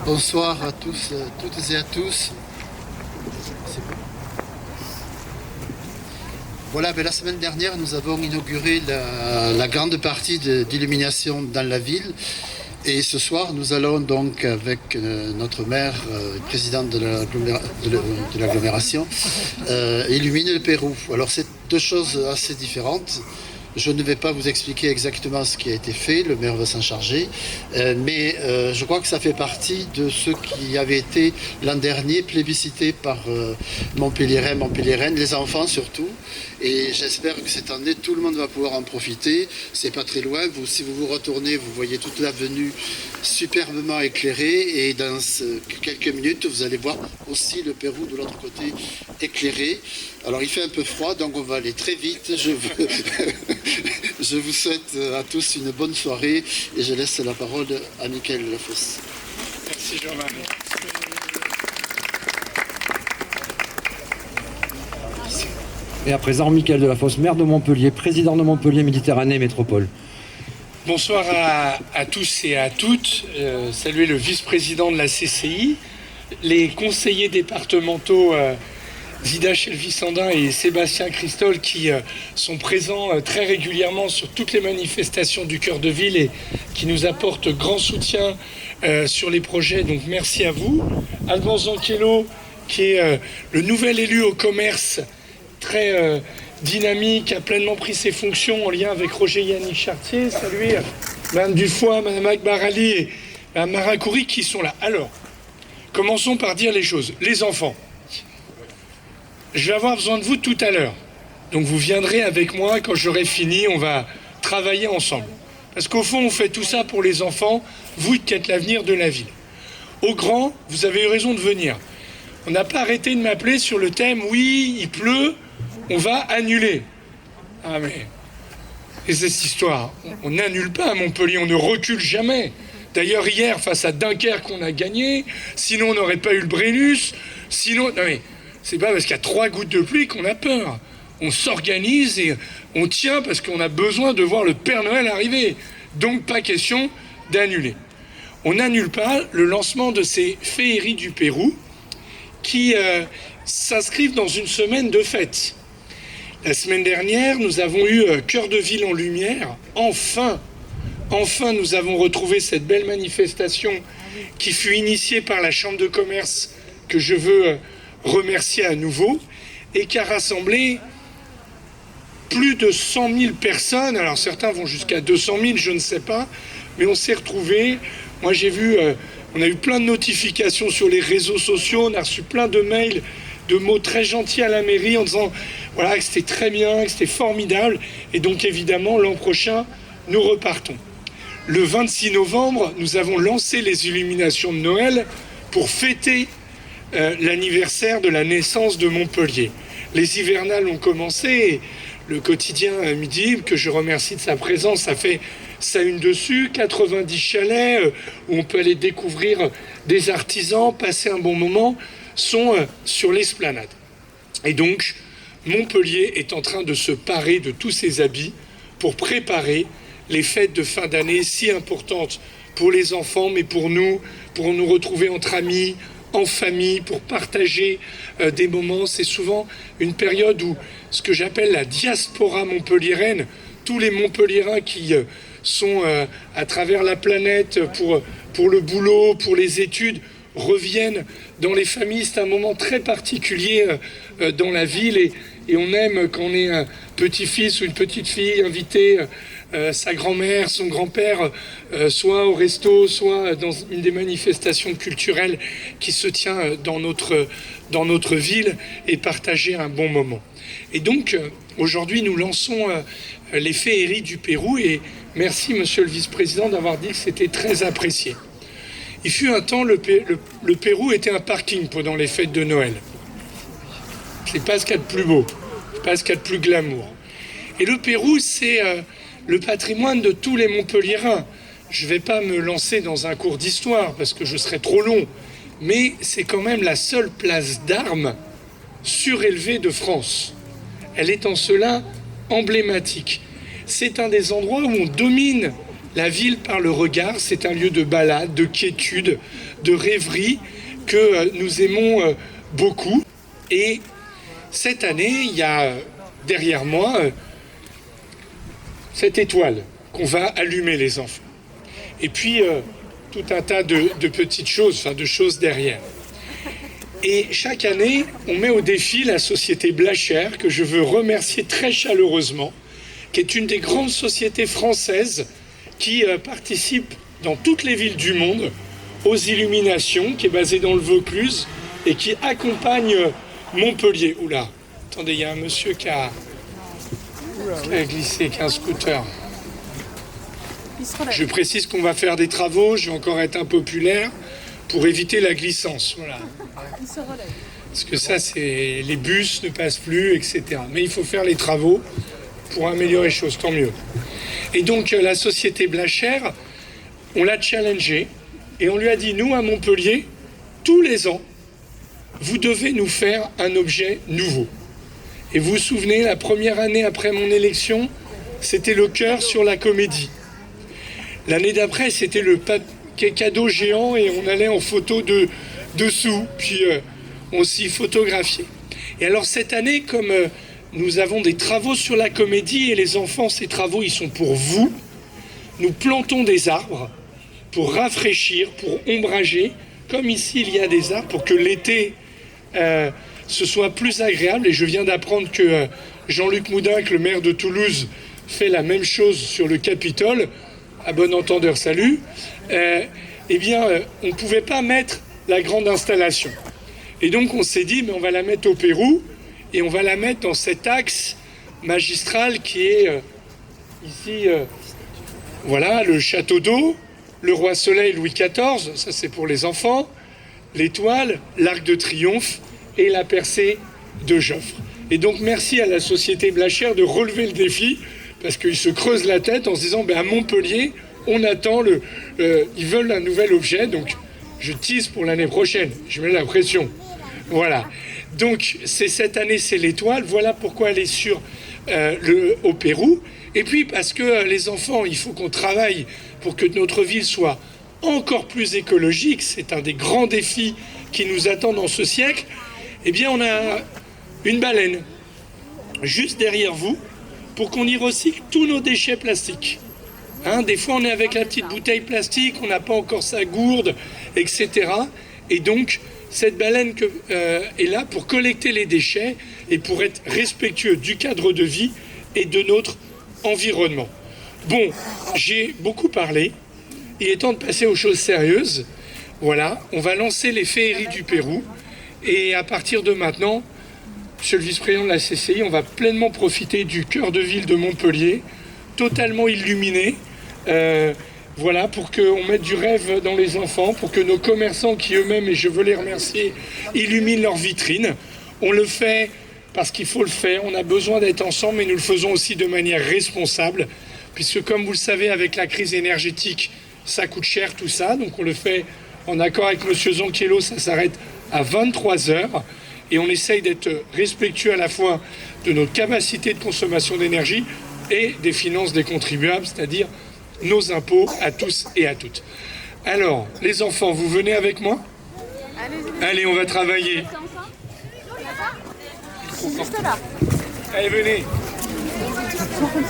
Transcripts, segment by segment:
Bonsoir à tous, toutes et à tous. Voilà, la semaine dernière, nous avons inauguré la grande partie d'illumination dans la ville. Et ce soir, nous allons donc, avec notre maire, président de l'agglomération, illuminer le Pérou. Alors, c'est deux choses assez différentes. Je ne vais pas vous expliquer exactement ce qui a été fait, le maire va s'en charger, mais je crois que ça fait partie de ce qui avait été l'an dernier plébiscité par Montpelliéraines, les enfants surtout, et j'espère que cette année tout le monde va pouvoir en profiter. C'est pas très loin, si vous vous retournez, vous voyez toute l'avenue superbement éclairée, et dans quelques minutes vous allez voir aussi le Pérou de l'autre côté éclairé. Alors il fait un peu froid, donc on va aller très vite. Je vous souhaite à tous une bonne soirée et je laisse la parole à Michael Lafosse. Merci Jean-Marie. Et à présent, Michael Delafosse, maire de Montpellier, président de Montpellier Méditerranée Métropole. Bonsoir à tous et à toutes. Saluer le vice-président de la CCI, les conseillers départementaux Zida Chelvis-Sandin et Sébastien Christol qui sont présents très régulièrement sur toutes les manifestations du cœur de ville et qui nous apportent grand soutien sur les projets. Donc merci à vous. Alban Zankello, qui est le nouvel élu au commerce, très dynamique, a pleinement pris ses fonctions en lien avec Roger Yannick Chartier. Saluer Mme Dufoy, Mme Akbarali et Mme Marakouri qui sont là. Alors, commençons par dire les choses. Les enfants. Je vais avoir besoin de vous tout à l'heure. Donc vous viendrez avec moi quand j'aurai fini, on va travailler ensemble. Parce qu'au fond, on fait tout ça pour les enfants, vous qui êtes l'avenir de la ville. Aux grands, vous avez eu raison de venir. On n'a pas arrêté de m'appeler sur le thème « Oui, il pleut, on va annuler ». Ah mais, et c'est cette histoire, on n'annule pas à Montpellier, on ne recule jamais. D'ailleurs, hier, face à Dunkerque, on a gagné, sinon on n'aurait pas eu le Brennus, sinon... Non mais, c'est pas parce qu'il y a 3 gouttes de pluie qu'on a peur. On s'organise et on tient parce qu'on a besoin de voir le Père Noël arriver. Donc pas question d'annuler. On n'annule pas le lancement de ces féeries du Pérou qui s'inscrivent dans une semaine de fête. La semaine dernière, nous avons eu Cœur de ville en lumière. Enfin, nous avons retrouvé cette belle manifestation qui fut initiée par la Chambre de commerce que je veux remercier à nouveau et qui a rassemblé plus de 100 000 personnes. Alors certains vont jusqu'à 200 000, je ne sais pas, mais on s'est retrouvés. Moi j'ai vu, on a eu plein de notifications sur les réseaux sociaux, on a reçu plein de mails, de mots très gentils à la mairie en disant voilà, que c'était très bien, que c'était formidable. Et donc évidemment l'an prochain nous repartons. Le 26 novembre, nous avons lancé les illuminations de Noël pour fêter l'anniversaire de la naissance de Montpellier. Les hivernales ont commencé et le quotidien Midi, que je remercie de sa présence, a fait sa une dessus, 90 chalets où on peut aller découvrir des artisans, passer un bon moment, sont sur l'esplanade. Et donc, Montpellier est en train de se parer de tous ses habits pour préparer les fêtes de fin d'année si importantes pour les enfants, mais pour nous retrouver entre amis, en famille, pour partager des moments. C'est souvent une période où ce que j'appelle la diaspora montpelliéraine, tous les Montpelliérains qui sont à travers la planète pour le boulot, pour les études, reviennent dans les familles. C'est un moment très particulier dans la ville et on aime quand on est un petit-fils ou une petite-fille invité sa grand-mère, son grand-père, soit au resto, soit dans une des manifestations culturelles qui se tient dans notre ville et partager un bon moment. Et donc, aujourd'hui, nous lançons les féeries du Pérou et merci, monsieur le vice-président, d'avoir dit que c'était très apprécié. Il fut un temps, le Pérou était un parking pendant les fêtes de Noël. C'est pas ce qu'il y a de plus beau, c'est pas ce qu'il y a de plus glamour. Et le Pérou, c'est le patrimoine de tous les Montpelliérains. Je ne vais pas me lancer dans un cours d'histoire parce que je serais trop long, mais c'est quand même la seule place d'armes surélevée de France. Elle est en cela emblématique. C'est un des endroits où on domine La ville par le regard, c'est un lieu de balade, de quiétude, de rêverie que nous aimons beaucoup. Et cette année, il y a derrière moi cette étoile qu'on va allumer, les enfants. Et puis tout un tas de petites choses, enfin de choses derrière. Et chaque année, on met au défi la société Blacher, que je veux remercier très chaleureusement, qui est une des grandes sociétés françaises qui participe dans toutes les villes du monde aux illuminations, qui est basée dans le Vaucluse et qui accompagne Montpellier. Oula, attendez, il y a un monsieur qui a glissé, qui a un scooter. Je précise qu'on va faire des travaux, je vais encore être impopulaire pour éviter la glissance. Voilà. Parce que ça, c'est les bus ne passent plus, etc. Mais il faut faire les travaux pour améliorer les choses, tant mieux. Et donc la société Blacher, on l'a challengé et on lui a dit, nous à Montpellier, tous les ans, vous devez nous faire un objet nouveau. Et vous vous souvenez, la première année après mon élection, c'était le cœur sur la comédie. L'année d'après, c'était le cadeau géant et on allait en photo dessous, puis on s'y photographiait. Et alors cette année, comme nous avons des travaux sur la comédie et les enfants, ces travaux, ils sont pour vous, nous plantons des arbres pour rafraîchir, pour ombrager, comme ici il y a des arbres, pour que l'été ce soit plus agréable. Et je viens d'apprendre que Jean-Luc Moudinque, le maire de Toulouse, fait la même chose sur le Capitole. À bon entendeur, salut. Eh bien, on ne pouvait pas mettre la grande installation. Et donc, on s'est dit, mais on va la mettre au Pérou et on va la mettre dans cet axe magistral qui est ici, voilà, le château d'eau, le roi Soleil Louis XIV, ça c'est pour les enfants, l'étoile, l'arc de triomphe et la percée de Joffre. Et donc, merci à la société Blacher de relever le défi, parce qu'ils se creusent la tête en se disant, à Montpellier, on attend ils veulent un nouvel objet, donc je tease pour l'année prochaine, je mets la pression. Voilà. Donc c'est cette année, c'est l'étoile, voilà pourquoi elle est au Pérou. Et puis parce que les enfants, il faut qu'on travaille pour que notre ville soit encore plus écologique, c'est un des grands défis qui nous attend dans ce siècle. Eh bien on a une baleine, juste derrière vous, pour qu'on y recycle tous nos déchets plastiques. Des fois, on est avec la petite bouteille plastique, on n'a pas encore sa gourde, etc. Et donc, cette baleine est là pour collecter les déchets et pour être respectueux du cadre de vie et de notre environnement. Bon, j'ai beaucoup parlé. Il est temps de passer aux choses sérieuses. Voilà, on va lancer les féeries du Pérou. Et à partir de maintenant, Monsieur le vice-président de la CCI, on va pleinement profiter du cœur de ville de Montpellier, totalement illuminé, voilà, pour qu'on mette du rêve dans les enfants, pour que nos commerçants qui eux-mêmes, et je veux les remercier, illuminent leurs vitrines. On le fait parce qu'il faut le faire, on a besoin d'être ensemble, mais nous le faisons aussi de manière responsable, puisque comme vous le savez, avec la crise énergétique, ça coûte cher tout ça, donc on le fait en accord avec M. Zanchiello, ça s'arrête à 23h. Et on essaye d'être respectueux à la fois de notre capacité de consommation d'énergie et des finances des contribuables, c'est-à-dire nos impôts à tous et à toutes. Alors, les enfants, vous venez avec moi ? Allez, on va travailler. Juste là. Allez, venez.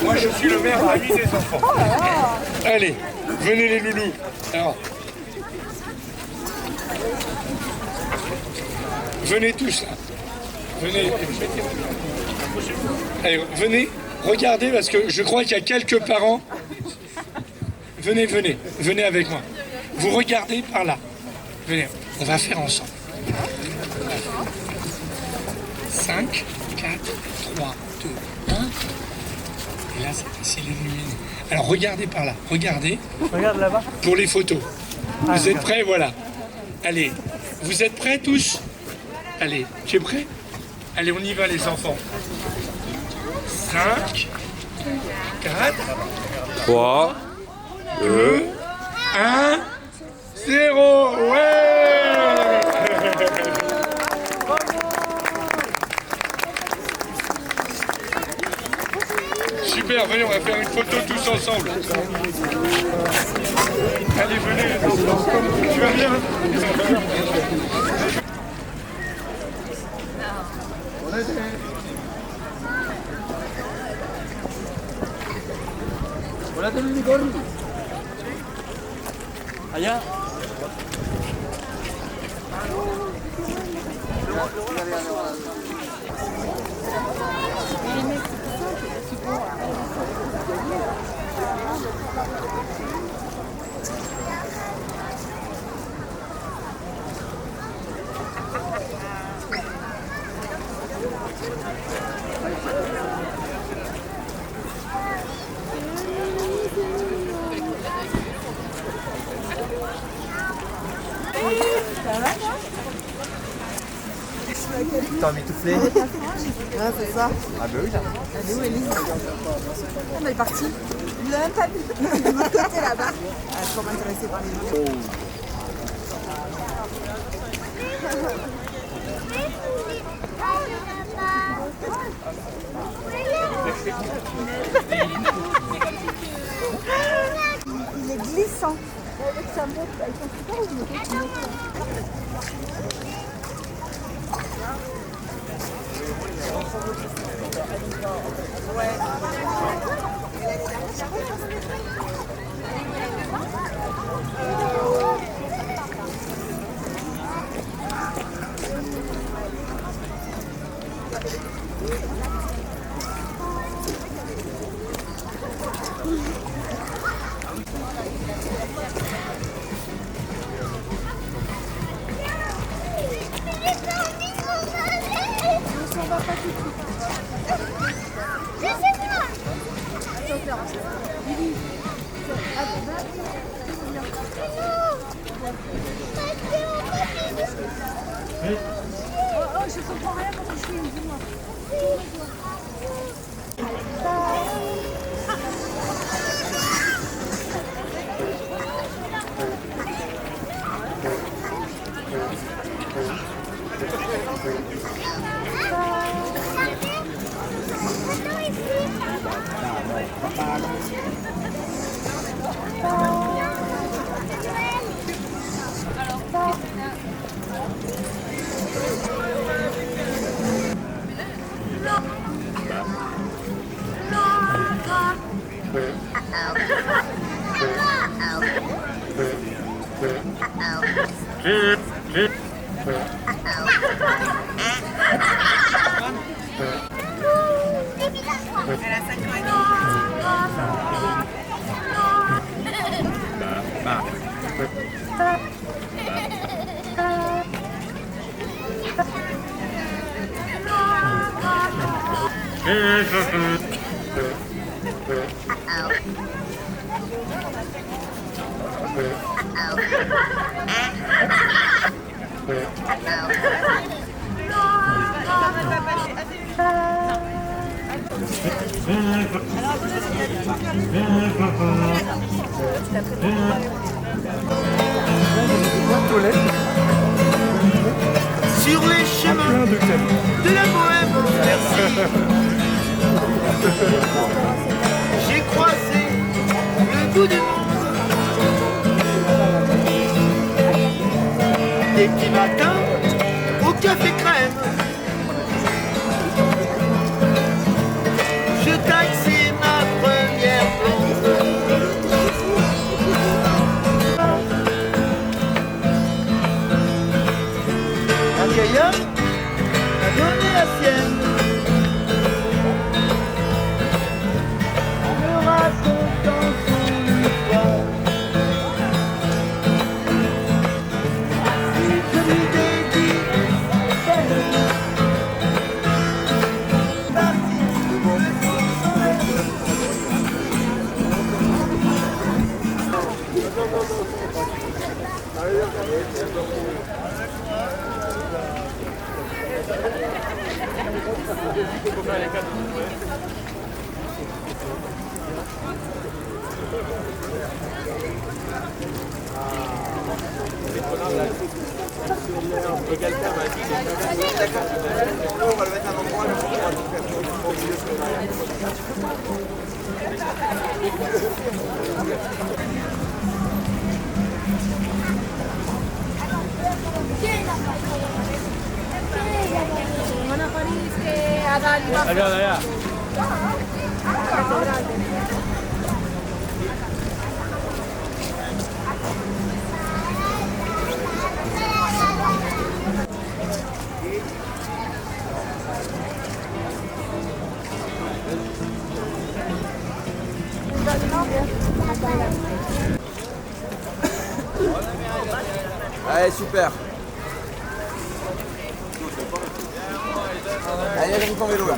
Moi, je suis le maire ami des enfants. Allez, venez les loulous. Alors, venez tous là. Venez. Allez, venez. Regardez parce que je crois qu'il y a quelques parents. Venez, venez. Venez avec moi. Vous regardez par là. Venez. On va faire ensemble. 5, 4, 3, 2, 1. Et là, c'est facile d'illuminer. Alors, regardez par là. Regardez. Regarde là-bas. Pour les photos. Vous êtes prêts? Voilà. Allez. Vous êtes prêts tous? Allez. Tu es prêt? Allez, on y va, les enfants. 5, 4, 3, 2, 1, 0. Ouais! Super, venez, on va faire une photo tous ensemble. Allez, venez les enfants. Tu vas bien? Allá. T'as envie de souffler? Ouais, c'est ça. Ah bah oui là. Elle est où, Élise? Elle est partie. Il l'a même pas vu. De l'autre côté là-bas. Elle est trop intéressée par les gens. Il est glissant. Avec sa moto, avec son super ou une moto? Oh, je comprends rien quand je suis une dis-moi. Sur les chemins de la Bohème, j'ai croisé le bout du monde. Des petits matins au café crème, je taxais ma première blonde. Un vieillard m'a donné la sienne en me racontant son histoire. Et je lui dédie celle partie on va le mettre à un endroit là, on va tout faire au milieu de Allez, super. Allez, j'arrive en vélo là.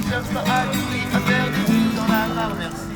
Cherche pas à jouer, à faire des trucs dans la mare, merci.